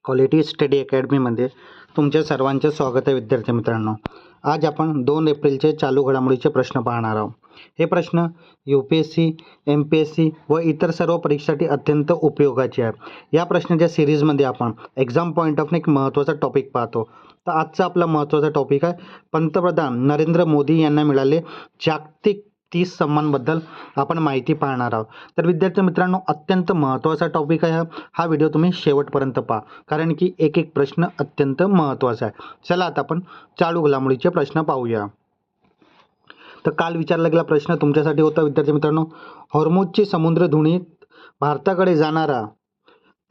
Quality study अकॅडमीमध्ये तुमच्या सर्वांचे स्वागत आहे. विद्यार्थी मित्रांनो, आज आपण 2 एप्रिलचे चालू घडामोडीचे प्रश्न पाहणार आहोत. हे प्रश्न UPSC, MPSC व इतर सर्व परीक्षांसाठी अत्यंत उपयोगाचे आहे. या प्रश्नाच्या सिरीजमध्ये आपण एक्झाम पॉईंट ऑफ एक महत्त्वाचा टॉपिक पाहतो. तर आजचा आपला महत्त्वाचा टॉपिक आहे पंतप्रधान नरेंद्र मोदी यांना मिळाले जागतिक 30 सन्मानबद्दल आपण माहिती पाहणार आहोत. तर विद्यार्थी मित्रांनो, अत्यंत महत्त्वाचा टॉपिक आहे हा व्हिडिओ तुम्ही शेवटपर्यंत पहा, कारण की एक एक प्रश्न अत्यंत महत्त्वाचा आहे. चला आता आपण चालू घडामोडीचे प्रश्न पाहूया. तर काल विचारला गेला प्रश्न तुमच्यासाठी होता विद्यार्थी मित्रांनो, हॉर्मुझची समुद्रधुनीत भारताकडे जाणारा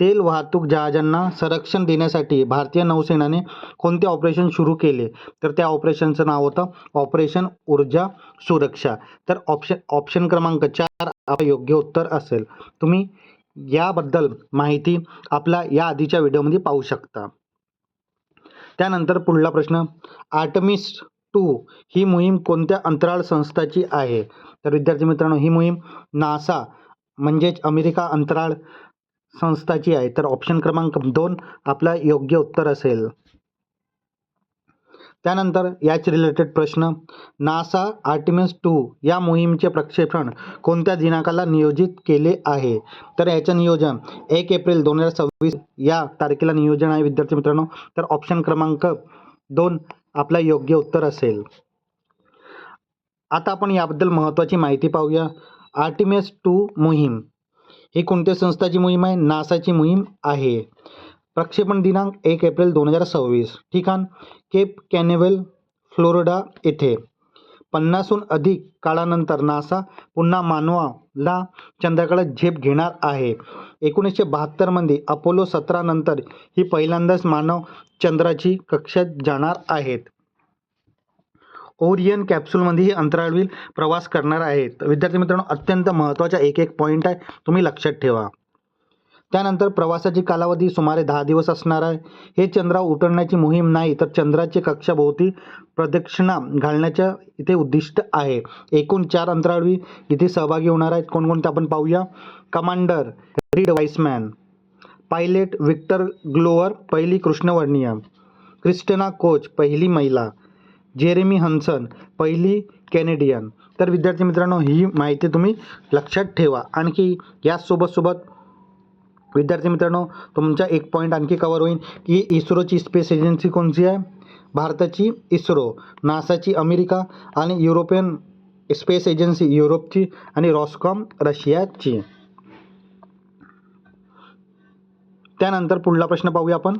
तेल वाहतूक जहाजांना संरक्षण देण्यासाठी भारतीय नौसेनेने कोणते ऑपरेशन सुरू केले? तर त्या ऑपरेशनचं नाव होतं ऑपरेशन ऊर्जा सुरक्षा. तर ऑप्शन क्रमांक 4 आपलं योग्य उत्तर असेल. तुम्ही याबद्दल माहिती आपला या आधीच्या व्हिडिओमध्ये पाहू शकता. त्यानंतर पुढला प्रश्न, आर्टेमिस 2 ही मोहीम कोणत्या अंतराळ संस्थाची आहे? तर विद्यार्थी मित्रांनो, ही मोहीम नासा म्हणजेच अमेरिका अंतराळ संस्थाची आहे. तर ऑप्शन क्रमांक 2 आपला योग्य उत्तर असेल. त्यानंतर याच रिलेटेड प्रश्न, नासा आर्टेमिस 2 या मोहिमेचे प्रक्षेपण कोणत्या दिनांकाला नियोजित केले आहे? तर याचं नियोजन 1 एप्रिल 2026 या तारखेला नियोजन आहे विद्यार्थी मित्रांनो. तर ऑप्शन क्रमांक 2 आपला योग्य उत्तर असेल. आता आपण याबद्दल महत्त्वाची माहिती पाहूया. आर्टेमिस 2 मोहीम ही कोणत्या संस्थाची मोहीम आहे? नासाची मोहीम आहे. प्रक्षेपण दिनांक 1 एप्रिल 2026. ठिकाण केप कॅनेवेल, फ्लोरिडा येथे. 50हून अधिक काळानंतर नासा पुन्हा मानवाला चंद्राकडे झेप घेणार आहे. 1972 मध्ये अपोलो 17 नंतर ही पहिल्यांदाच मानव चंद्राची कक्षेत जाणार आहेत. ओरियन कॅप्सूलमध्येही अंतराळवीर प्रवास करणार आहेत. विद्यार्थी मित्रांनो, अत्यंत महत्त्वाचा एक एक पॉईंट आहे, तुम्ही लक्षात ठेवा. त्यानंतर प्रवासाची कालावधी सुमारे 10 दिवस असणार आहे. हे चंद्रावर उतरण्याची मोहीम नाही, तर चंद्राची कक्षाभोवती प्रदक्षिणा घालण्याच्या इथे उद्दिष्ट आहे. एकूण 4 अंतराळवीर इथे सहभागी होणार आहेत. कोणकोणते आपण पाहूया. Commander Reid Wiseman, pilot Victor Glover पहिली कृष्णवर्णीय, क्रिस्टिना कोच पहिली महिला, जेरेमी हन्सन पहिली कॅनेडियन. तर विद्यार्थी मित्रांनो, ही माहिती तुम्ही लक्षात ठेवा. आणखी यासोबत विद्यार्थी मित्रांनो, तुमचा एक पॉईंट आणखी कवर होईल की इस्रोची स्पेस एजन्सी कोणती आहे? भारताची इस्रो, नासाची अमेरिका आणि युरोपियन स्पेस एजन्सी युरोपची आणि रॉसकॉम रशियाची. त्यानंतर पुढला प्रश्न पाहूया आपण.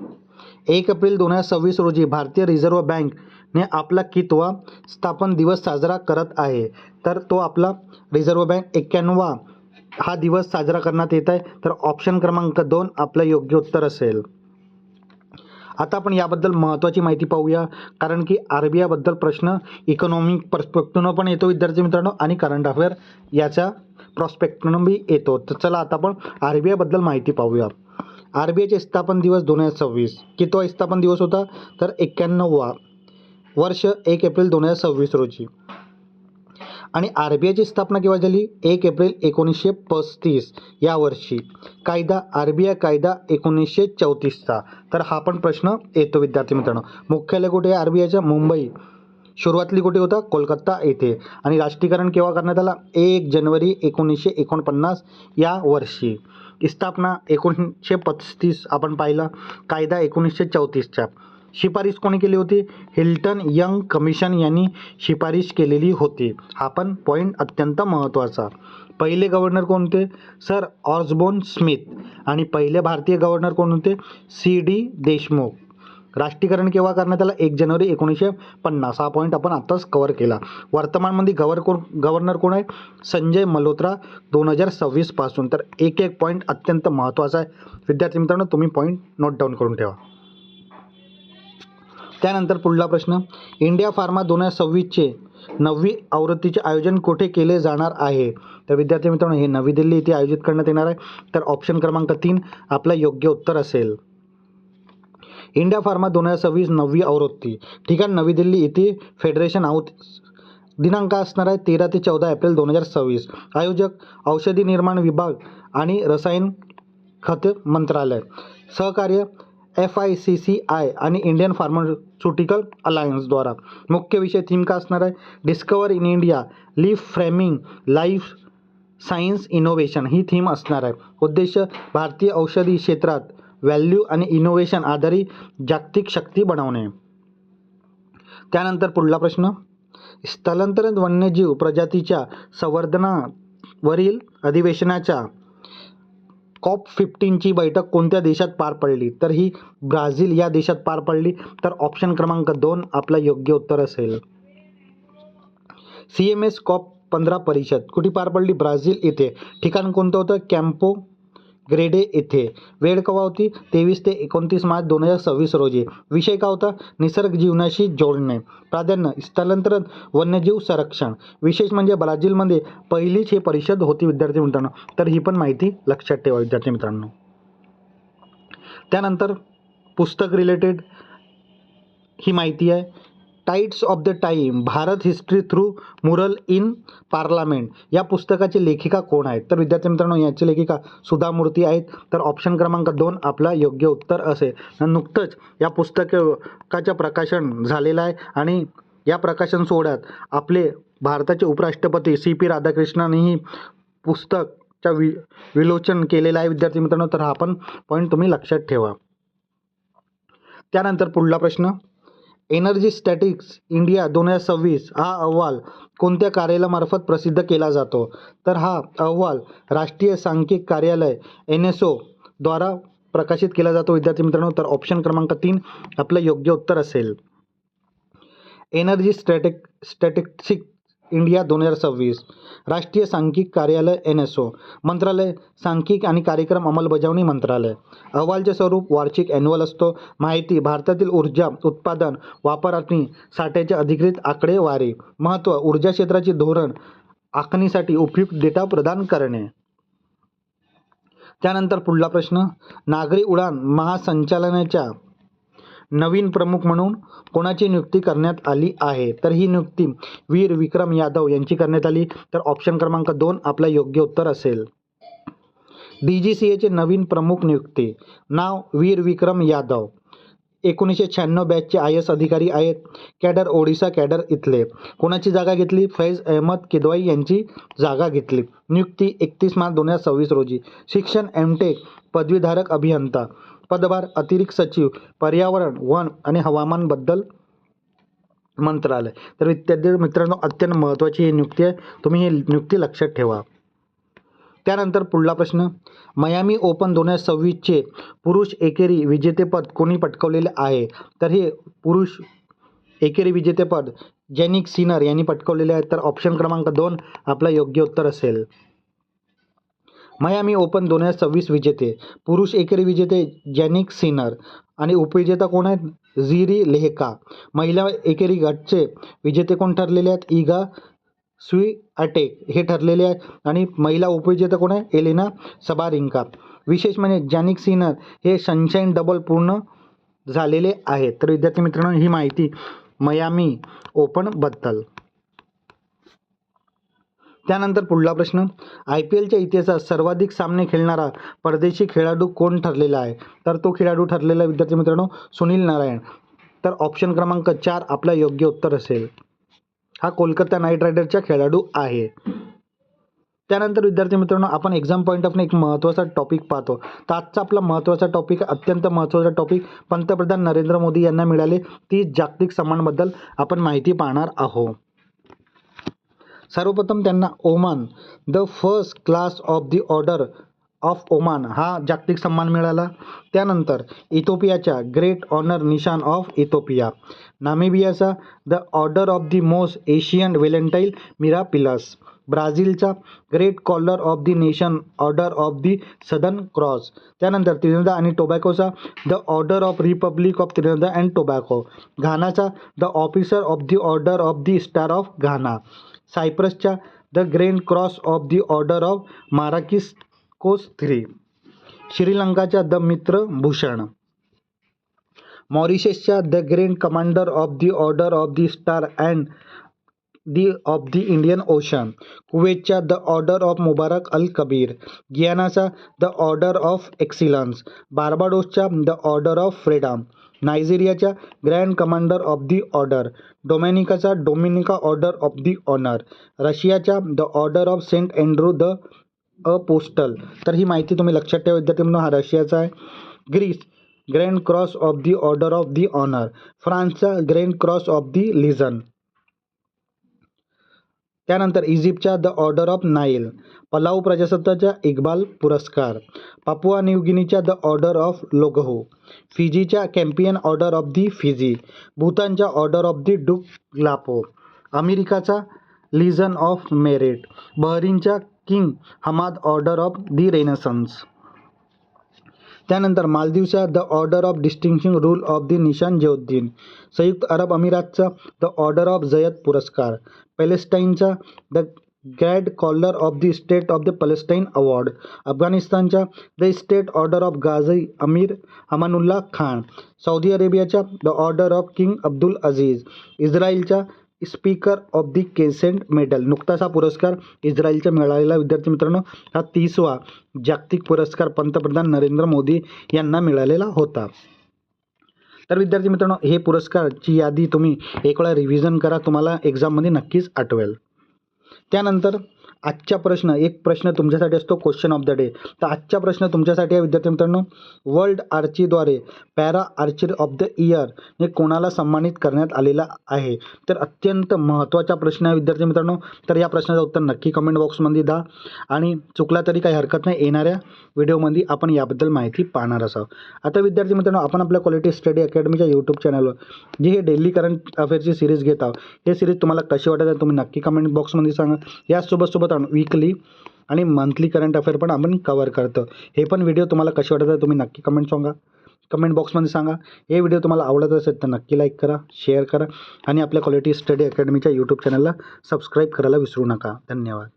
1 एप्रिल 2026 रोजी भारतीय रिझर्व्ह बँकने आपला कितवा स्थापन दिवस साजरा करत आहे? तर तो आपला रिझर्व्ह बँक 91वा हा दिवस साजरा करण्यात येत आहे. तर ऑप्शन क्रमांक 2 आपलं योग्य उत्तर असेल. आता आपण याबद्दल महत्त्वाची माहिती पाहूया, कारण की RBI बद्दल प्रश्न इकॉनॉमिक पर्स्पेक्टिव्हनं पण येतो विद्यार्थी मित्रांनो, आणि करंट अफेअर याच्या प्रॉस्पेक्टिव्हनं बी येतो. तर चला आता आपण RBI बद्दल माहिती पाहूया. RBIचे स्थापन दिवस 2026. कितवा स्थापन दिवस होता? तर 91वा. वर्ष 1 एप्रिल 2026 रोजी. आणि RBIची स्थापना केव्हा झाली? 1 एप्रिल 1935 या वर्षी. कायदा RBI कायदा 1934चा. तर हा पण प्रश्न येतो विद्यार्थी मित्रांनो. मुख्यालय कुठे आहे RBIच्या? मुंबई. सुरुवातली कुठे होता? कोलकाता येथे. आणि राष्ट्रीयकरण केव्हा करण्यात आला? 1 जानेवारी 1949 या वर्षी. स्थापना 1935 आपण पाहिला. कायदा 1934चा. शिफारस कोणी केली होती? हिल्टन यंग कमिशन यांनी शिफारस केलेली होती. हा पण पॉईंट अत्यंत महत्त्वाचा. पहिले गव्हर्नर कोणते? Sir Osborne Smith. आणि पहिले भारतीय गव्हर्नर कोण होते? CD देशमुख. राष्ट्रीयकरण केव्हा करण्यात आलं? 1 जानेवारी 1950. हा पॉईंट आपण आत्ताच कव्हर केला. वर्तमानमध्ये गव्हर्नर कोण आहे? संजय मल्होत्रा 2026 पासून. तर एक एक पॉईंट अत्यंत महत्त्वाचा आहे विद्यार्थी मित्रांनो, तुम्ही पॉईंट नोट डाऊन करून ठेवा. त्यानंतर पुढला प्रश्न, इंडिया फार्मा 2026चे 9वी आवृत्तीचे आयोजन कुठे केले जाणार आहे? तर विद्यार्थी मित्रांनो, हे नवी दिल्ली येथे आयोजित करण्यात येणार आहे. तर ऑप्शन क्रमांक 3 आपलं योग्य उत्तर असेल. इंडिया फार्मा 2026 9वी आवृत्ती. ठिकाण नवी दिल्ली येथे फेडरेशन हाऊस. दिनांक असणार आहे 13 ते 14 एप्रिल 2026. आयोजक औषधी निर्माण विभाग आणि रसायन खत मंत्रालय. सहकार्य FICCI आणि इंडियन फार्मास्युटिकल अलायन्सद्वारा. मुख्य विषय थीम का असणार आहे? Discover in India, live framing life science innovation ही थीम असणार आहे. उद्देश भारतीय औषधी क्षेत्रात व्हॅल्यू आणि इनोव्हेशन आधारित जागतिक शक्ती बनवणे. त्यानंतर पुढला प्रश्न, स्थलांतरित वन्यजीव प्रजातीच्या संवर्धनावरील अधिवेशनाच्या COP15ची बैठक कोणत्या देशात पार पडली? तर ही ब्राझील या देशात पार पडली. तर ऑप्शन क्रमांक 2 आपला योग्य उत्तर असेल. CMS COP15 परिषद कुठे पार पडली? ब्राझील येथे. ठिकाण कोणतं होतं? कॅम्पो ग्रेडे येथे. वेळ केव्हा होती? 23 ते 29 मार्च 2026 रोजी. विषय का होता? निसर्ग जीवनाशी जोडणे. प्राधान्य स्थलांतरित वन्यजीव संरक्षण. विशेष म्हणजे ब्राझीलमध्ये पहिलीच ही परिषद होती विद्यार्थी मित्रांनो. तर ही पण माहिती लक्षात ठेवा विद्यार्थी मित्रांनो. त्यानंतर पुस्तक रिलेटेड ही माहिती आहे. Tides of the time Bharat history through मुरल इन पार्लमेंट या पुस्तकाची लेखिका कोण आहेत? तर विद्यार्थी मित्रांनो याची लेखिका सुधा मूर्ती आहेत. तर ऑप्शन क्रमांक 2 आपला योग्य उत्तर असेल. नुकतंच या पुस्तकाचं प्रकाशन झालेलं आहे आणि या प्रकाशन सोहळ्यात आपले भारताचे उपराष्ट्रपती CP राधाकृष्णनही पुस्तकच्या विलोचन केलेलं आहे विद्यार्थी मित्रांनो. तर हा पण पॉईंट तुम्ही लक्षात ठेवा. त्यानंतर पुढला प्रश्न, एनर्जी स्टॅटिक्स इंडिया 2026 हा अहवाल कोणत्या कार्यालयामार्फत प्रसिद्ध केला जातो? तर हा अहवाल राष्ट्रीय सांख्यिकी कार्यालय NSO द्वारा प्रकाशित केला जातो विद्यार्थी मित्रांनो. तर ऑप्शन क्रमांक 3 आपलं योग्य उत्तर असेल. एनर्जी स्टॅटिस्टिक्स इंडिया 2026 राष्ट्रीय सांख्यिकी कार्यालय NSO मंत्रालय सांख्यिकी आणि कार्यक्रम अंमलबजावणी मंत्रालय. अहवालचे स्वरूप वार्षिक ॲन्युअल असतो. माहिती भारतातील ऊर्जा उत्पादन वापर आणि साठ्याचे अधिकृत आकडेवारी. महत्त्व ऊर्जा क्षेत्राची धोरण आखणीसाठी उपयुक्त डेटा प्रदान करणे. त्यानंतर पुढला प्रश्न, नागरी उड्डाण महासंचालनाच्या नवीन प्रमुख म्हणून कोणाची नियुक्ती करण्यात आली आहे? तर ही नियुक्ती वीर विक्रम यादव यांची करण्यात आली. तर ऑप्शन क्रमांक 2 आपला योग्य उत्तर असेल. DGCAचे नवीन प्रमुख नियुक्ती. नाव वीर विक्रम यादव. 1996 बॅचचे IAS अधिकारी आहेत. कॅडर ओडिशा कॅडर इथले. कोणाची जागा घेतली? फैज अहमद किदवाई यांची जागा घेतली. नियुक्ती 31 मार्च 2026 रोजी. शिक्षण MTech पदवीधारक अभियंता. पदभार अतिरिक्त सचिव पर्यावरण वन आणि हवामान बद्दल मंत्रालय. तर विद्यार्थी मित्रांनो अत्यंत महत्त्वाची ही नियुक्ती आहे. तुम्ही ही नियुक्ती लक्षात ठेवा. त्यानंतर पुढला प्रश्न, मियामी ओपन 2026चे पुरुष एकेरी विजेतेपद कोणी पटकावलेले आहे? तर हे पुरुष एकेरी विजेतेपद जॅनिक सिनर यांनी पटकावलेले आहे. तर ऑप्शन क्रमांक 2 आपला योग्य उत्तर असेल. मियामी ओपन 2026 विजेते पुरुष एकेरी विजेते जॅनिक सिनर आणि उपविजेता कोण आहेत? झिरी लेहका. महिला एकेरी गटचे विजेते कोण ठरलेले आहेत? इगा स्विआटेक हे ठरलेले आहेत आणि महिला उपविजेता कोण आहे? एलेना सबारिंका. विशेष म्हणजे जॅनिक सिनर हे सनशाईन डबल पूर्ण झालेले आहेत. तर विद्यार्थी मित्रांनो ही माहिती मियामी ओपनबद्दल. त्यानंतर पुढला प्रश्न, IPLच्या इतिहासात सर्वाधिक सामने खेळणारा परदेशी खेळाडू कोण ठरलेला आहे? तर तो खेळाडू ठरलेला विद्यार्थी मित्रांनो सुनील नारायण. तर ऑप्शन क्रमांक 4 आपला योग्य उत्तर असेल. हा कोलकाता नाईट रायडरचा खेळाडू आहे. त्यानंतर विद्यार्थी मित्रांनो आपण एक्झाम पॉईंट ऑफ एक महत्त्वाचा टॉपिक पाहतो. तर आजचा आपला महत्त्वाचा टॉपिक अत्यंत महत्त्वाचा टॉपिक पंतप्रधान नरेंद्र मोदी यांना मिळाले 30 जागतिक सन्मानांबद्दल आपण माहिती पाहणार आहोत. सर्वप्रथम त्यांना Oman the first class of the order of Oman हा जागतिक सन्मान मिळाला. त्यानंतर इथिओपियाच्या great honour Nishan of Ethiopia. नामिबियाचा the order of the most Asian Valentine mirabilis. ब्राझीलचा great collar of the nation order of the southern cross. त्यानंतर Trinidad आणि टोबॅगोचा the order of republic of Trinidad and Tobago. घानाचा the officer of the order of the star of Ghana. सायप्रसच्या the grand cross of the order of Makarios III. श्रीलंकाच्या the Mitra Bhushan. मॉरिशसच्या the grand commander of the order of the star and of the Indian ocean, कुवेतच्या the order of Mubarak al Kabir, गियानाचा the order of excellence, बार्बाडोसच्या the order of freedom, नायजेरियाच्या grand commander of the order, डोमिनिकाचा Dominica order of the honour, रशियाच्या the order of saint Andrew the apostle. तर ही माहिती तुम्ही लक्षात ठेवा विद्यार्थी म्हणून. हा रशियाचा आहे. Greece grand cross of the order of the honour, फ्रान्सचा grand cross of the legion. त्यानंतर इजिप्तच्या the order of Nile, Palau प्रजासत्ताकाच्या इक्बाल पुरस्कार, पापुआ न्यू गिनीच्या द ऑर्डर ऑफ लोगहो, फिजीच्या companion order of the Fiji, भूतानच्या order of the Druk Gyalpo, अमेरिकाचा legion of merit, बहरीनच्या king Hamad order of the renaissance. त्यानंतर मालदीवच्या the order of distinction rule of the Nishan जेउद्दीन, संयुक्त अरब अमिरातचा द ऑर्डर ऑफ झयद पुरस्कार, पॅलेस्टाईनचा the grand collar of the state of the Palestine award, अफगाणिस्तानच्या the state order of Ghazi Amir Amanullah Khan, Saudi अरेबियाच्या the order of king Abdul Aziz, इस्रायलच्या speaker of the Knesset medal. नुकताच हा पुरस्कार इस्रायलचा मिळालेला विद्यार्थी मित्रांनो, हा 30वा जागतिक पुरस्कार पंतप्रधान नरेंद्र मोदी यांना मिळालेला होता. तर विद्यार्थी मित्रांनो, हे पुरस्कारची यादी तुम्ही एक वेळा रिव्हिजन करा, तुम्हाला एक्झाममध्ये नक्कीच आठवेल. त्यानंतर आजचा प्रश्न, एक प्रश्न तुमच्यासाठी असतो क्वेश्चन ऑफ द डे. तर आजचा प्रश्न तुमच्यासाठी आहे विद्यार्थी मित्रांनो, वर्ल्ड आर्चीद्वारे para archery of the year हे कोणाला सन्मानित करण्यात आलेला आहे. तर अत्यंत महत्त्वाचा प्रश्न आहे विद्यार्थी मित्रांनो. तर या प्रश्नाचं उत्तर नक्की कमेंट बॉक्समध्ये द्या आणि चुकला तरी काही हरकत नाही, येणाऱ्या व्हिडिओमध्ये आपण याबद्दल माहिती पाहणार असावं. आता विद्यार्थी मित्रांनो, आपण आपल्या क्वालिटी स्टडी अकॅडमीच्या यूट्यूब चॅनलवर जे हे डेली करंट अफेअरची सिरीज घेत आहोत, हे सिरीज तुम्हाला कशी वाटत आहे तुम्ही नक्की कमेंट बॉक्समध्ये सांगा. यासोबत वीकली आणि मंथली करंट अफेअर पण आपण कव्हर करतो. हे पण व्हिडिओ तुम्हाला कसे वाटत आहे तुम्ही नक्की कमेंट बॉक्समध्ये सांगा. हे व्हिडिओ तुम्हाला आवडत असेल तर नक्की लाईक करा, शेअर करा आणि आपल्या क्वालिटी स्टडी अकॅडमीच्या यूट्यूब चॅनलला सबस्क्राईब करायला विसरू नका. धन्यवाद.